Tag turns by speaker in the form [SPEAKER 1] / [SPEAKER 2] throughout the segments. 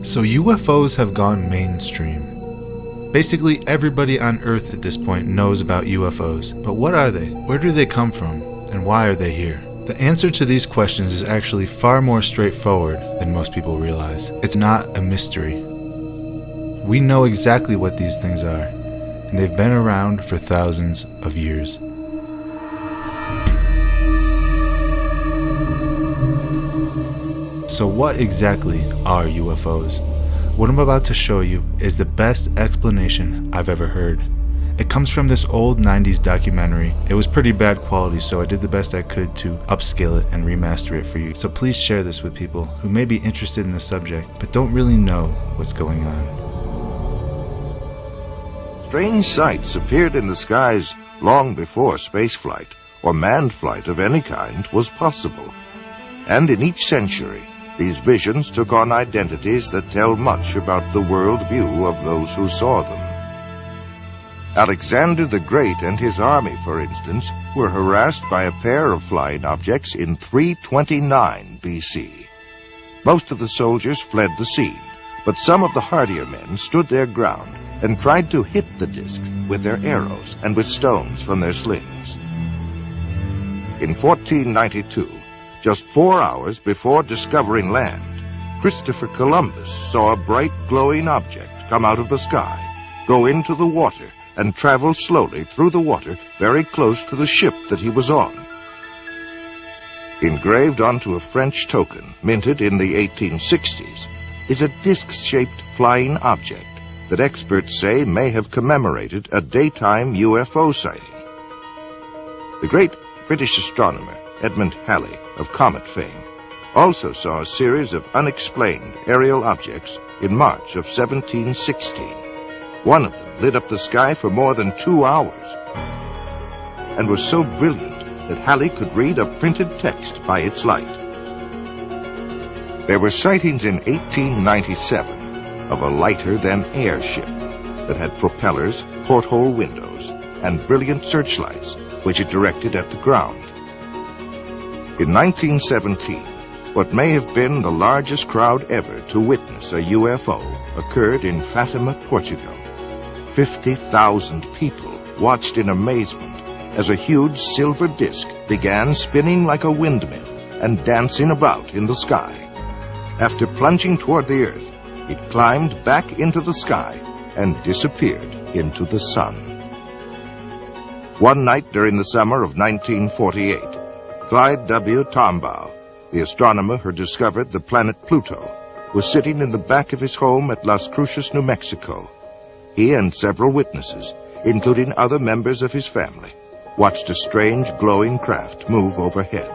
[SPEAKER 1] So UFOs have gone mainstream. Basically everybody on Earth at this point knows about UFOs, but what are they? Where do they come from? And why are they here? The answer to these questions is actually far more straightforward than most people realize. It's not a mystery. We know exactly what these things are, and they've been around for thousands of years. So what exactly are UFOs? What I'm about to show you is the best explanation I've ever heard. It comes from this old 90s documentary. It was pretty bad quality, so I did the best I could to upscale it and remaster it for you. So please share this with people who may be interested in the subject but don't really know what's going on.
[SPEAKER 2] Strange sights appeared in the skies long before spaceflight or manned flight of any kind was possible. And in each century, these visions took on identities that tell much about the worldview of those who saw them. Alexander the Great and his army, for instance, were harassed by a pair of flying objects in 329 BC. Most of the soldiers fled the scene, but some of the hardier men stood their ground and tried to hit the discs with their arrows and with stones from their slings. In 1492, just 4 hours before discovering land, Christopher Columbus saw a bright glowing object come out of the sky, go into the water, and travel slowly through the water very close to the ship that he was on. Engraved onto a French token minted in the 1860s is a disc-shaped flying object that experts say may have commemorated a daytime UFO sighting. The great British astronomer Edmund Halley of comet fame also saw a series of unexplained aerial objects in March of 1716. One of them lit up the sky for more than 2 hours and was so brilliant that Halley could read a printed text by its light. There were sightings in 1897 of a lighter-than-air ship that had propellers, porthole windows, and brilliant searchlights which it directed at the ground. In 1917, what may have been the largest crowd ever to witness a UFO occurred in Fatima, Portugal. 50,000 people watched in amazement as a huge silver disc began spinning like a windmill and dancing about in the sky. After plunging toward the earth, it climbed back into the sky and disappeared into the sun. One night during the summer of 1948, Clyde W. Tombaugh, the astronomer who discovered the planet Pluto, was sitting in the back of his home at Las Cruces, New Mexico. He and several witnesses, including other members of his family, watched a strange glowing craft move overhead.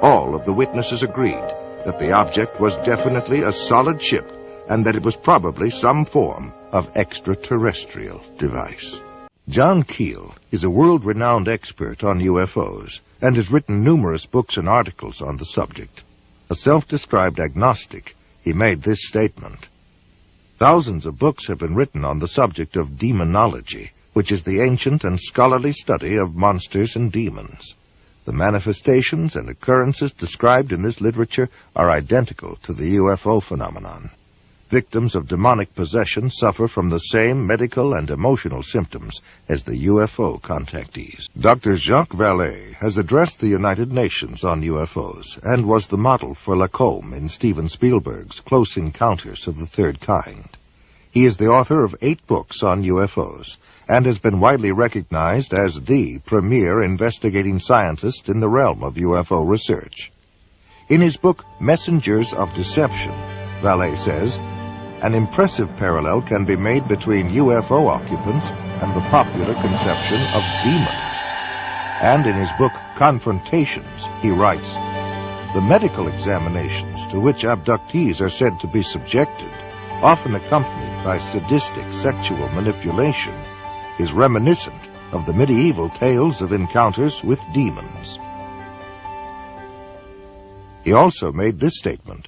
[SPEAKER 2] All of the witnesses agreed that the object was definitely a solid ship and that it was probably some form of extraterrestrial device. John Keel is a world-renowned expert on UFOs and has written numerous books and articles on the subject. A self-described agnostic, he made this statement: "Thousands of books have been written on the subject of demonology, which is the ancient and scholarly study of monsters and demons. The manifestations and occurrences described in this literature are identical to the UFO phenomenon. Victims of demonic possession suffer from the same medical and emotional symptoms as the UFO contactees." Dr. Jacques Vallée has addressed the United Nations on UFOs and was the model for Lacombe in Steven Spielberg's Close Encounters of the Third Kind. He is the author of 8 books on UFOs and has been widely recognized as the premier investigating scientist in the realm of UFO research. In his book, Messengers of Deception, Vallée says, "An impressive parallel can be made between UFO occupants and the popular conception of demons." And in his book, Confrontations, he writes, "The medical examinations to which abductees are said to be subjected, often accompanied by sadistic sexual manipulation, is reminiscent of the medieval tales of encounters with demons." He also made this statement: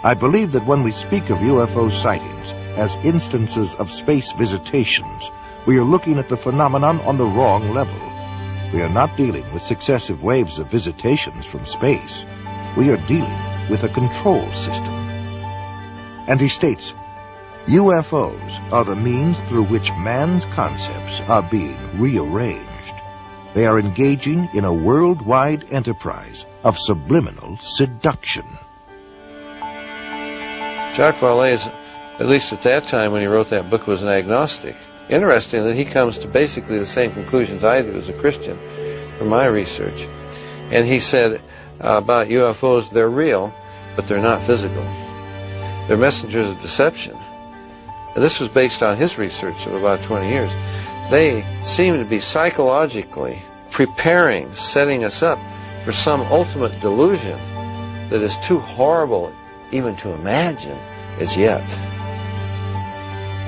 [SPEAKER 2] "I believe that when we speak of UFO sightings as instances of space visitations, we are looking at the phenomenon on the wrong level. We are not dealing with successive waves of visitations from space. We are dealing with a control system." And he states, UFOs are the means through which man's concepts are being rearranged. They are engaging in a worldwide enterprise of subliminal seduction.
[SPEAKER 3] Jacques Vallée, at least at that time when he wrote that book, was an agnostic. Interesting that he comes to basically the same conclusions I do as a Christian from my research. And he said about UFOs, they're real, but they're not physical. They're messengers of deception. And this was based on his research of about 20 years. They seem to be psychologically preparing, setting us up for some ultimate delusion that is too horrible even to imagine as yet.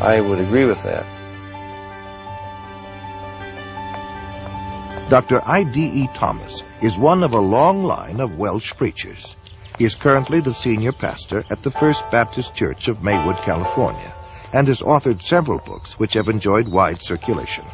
[SPEAKER 3] I would agree with that.
[SPEAKER 2] Dr. I.D.E. Thomas is one of a long line of Welsh preachers. He is currently the senior pastor at the First Baptist Church of Maywood, California, and has authored several books which have enjoyed wide circulation.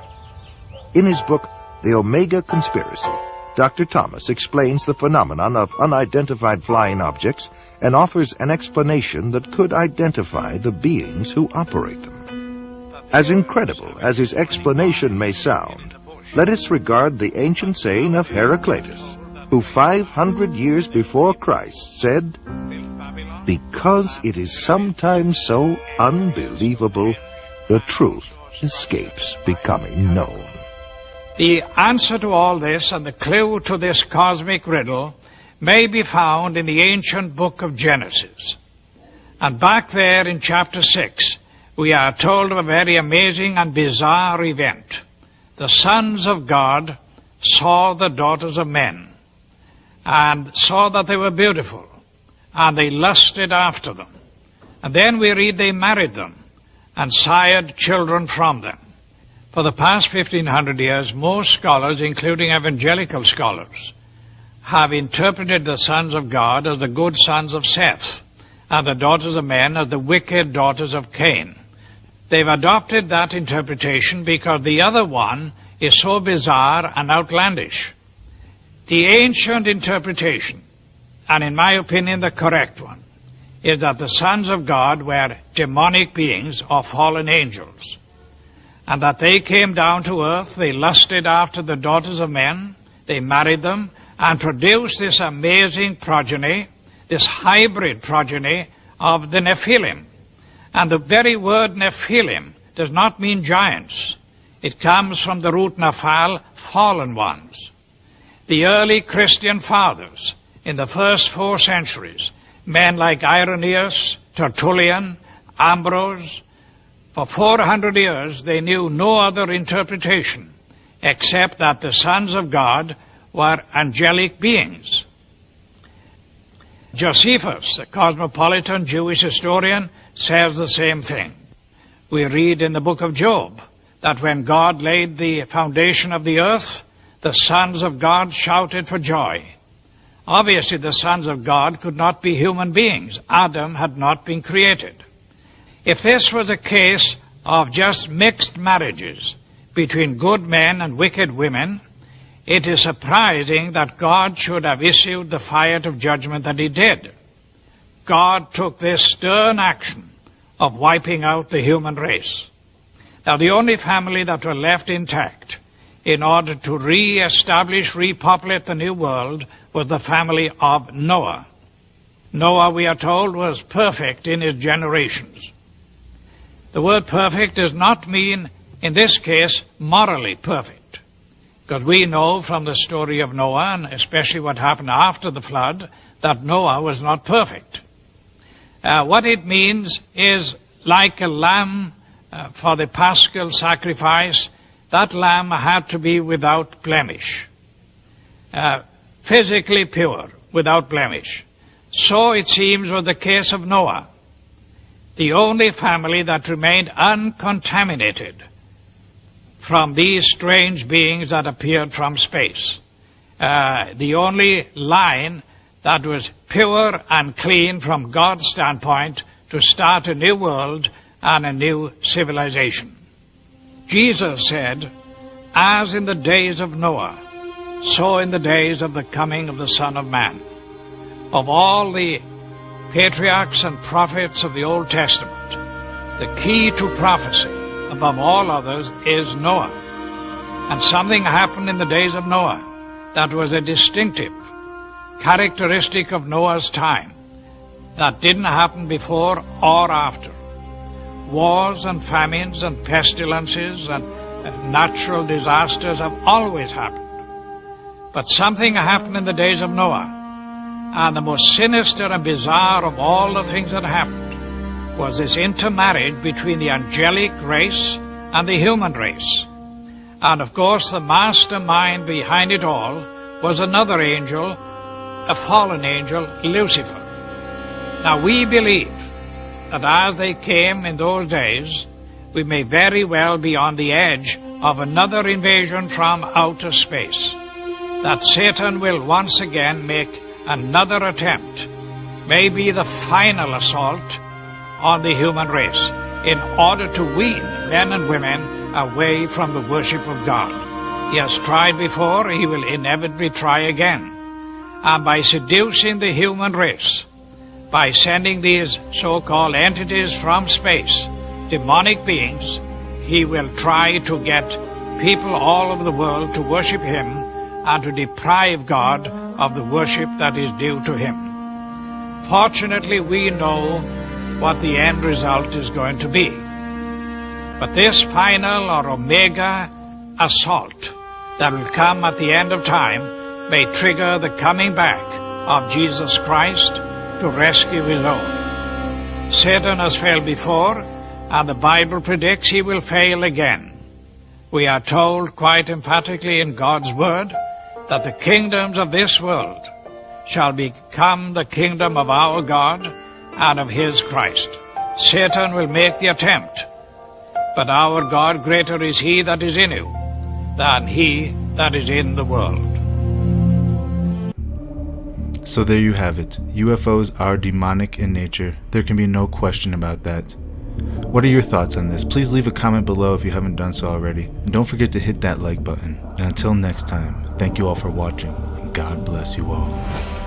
[SPEAKER 2] In his book, The Omega Conspiracy, Dr. Thomas explains the phenomenon of unidentified flying objects and offers an explanation that could identify the beings who operate them. As incredible as his explanation may sound, let us regard the ancient saying of Heraclitus, who 500 years before Christ said, "Because it is sometimes so unbelievable, the truth escapes becoming known."
[SPEAKER 4] The answer to all this and the clue to this cosmic riddle may be found in the ancient book of Genesis. And back there in chapter 6, we are told of a very amazing and bizarre event. The sons of God saw the daughters of men and saw that they were beautiful, and they lusted after them. And then we read they married them and sired children from them. For the past 1,500 years, most scholars, including evangelical scholars, have interpreted the sons of God as the good sons of Seth, and the daughters of men as the wicked daughters of Cain. They've adopted that interpretation because the other one is so bizarre and outlandish. The ancient interpretation, and in my opinion the correct one, is that the sons of God were demonic beings or fallen angels, and that they came down to earth, they lusted after the daughters of men, they married them, and produced this amazing progeny, this hybrid progeny of the Nephilim. And the very word Nephilim does not mean giants. It comes from the root Nephal, fallen ones. The early Christian fathers in the first 4 centuries, men like Irenaeus, Tertullian, Ambrose, for 400 years they knew no other interpretation except that the sons of God were angelic beings. Josephus, the cosmopolitan Jewish historian, says the same thing. We read in the book of Job that when God laid the foundation of the earth, the sons of God shouted for joy. Obviously, the sons of God could not be human beings. Adam had not been created. If this was a case of just mixed marriages between good men and wicked women, it is surprising that God should have issued the fire of judgment that he did. God took this stern action of wiping out the human race. Now, the only family that were left intact in order to re-establish, repopulate the new world was the family of Noah. Noah, we are told, was perfect in his generations. The word perfect does not mean, in this case, morally perfect, because we know from the story of Noah, and especially what happened after the flood, that Noah was not perfect. What it means is like a lamb for the paschal sacrifice, that lamb had to be without blemish, physically pure, without blemish. So it seems was the case of Noah, the only family that remained uncontaminated from these strange beings that appeared from space. The only line that was pure and clean from God's standpoint to start a new world and a new civilization. Jesus said, "As in the days of Noah, so in the days of the coming of the Son of Man." Of all the patriarchs and prophets of the Old Testament, the key to prophecy, above all others, is Noah. And something happened in the days of Noah that was a distinctive characteristic of Noah's time that didn't happen before or after. Wars and famines and pestilences and natural disasters have always happened. But something happened in the days of Noah, and the most sinister and bizarre of all the things that happened was this intermarriage between the angelic race and the human race. And of course the mastermind behind it all was another angel, a fallen angel, Lucifer. Now we believe that as they came in those days, we may very well be on the edge of another invasion from outer space, that Satan will once again make another attempt, maybe the final assault on the human race, in order to wean men and women away from the worship of God. He has tried before, he will inevitably try again. And by seducing the human race, by sending these so-called entities from space, demonic beings, he will try to get people all over the world to worship him and to deprive God of the worship that is due to him. Fortunately, we know what the end result is going to be. But this final or omega assault that will come at the end of time may trigger the coming back of Jesus Christ to rescue his own. Satan has failed before, and the Bible predicts he will fail again. We are told quite emphatically in God's Word that the kingdoms of this world shall become the kingdom of our God and of his Christ. Satan will make the attempt, but our God, greater is he that is in you than he that is in the world.
[SPEAKER 1] So there you have it. UFOs are demonic in nature. There can be no question about that. What are your thoughts on this? Please leave a comment below if you haven't done so already. And don't forget to hit that like button. And until next time, thank you all for watching, and God bless you all.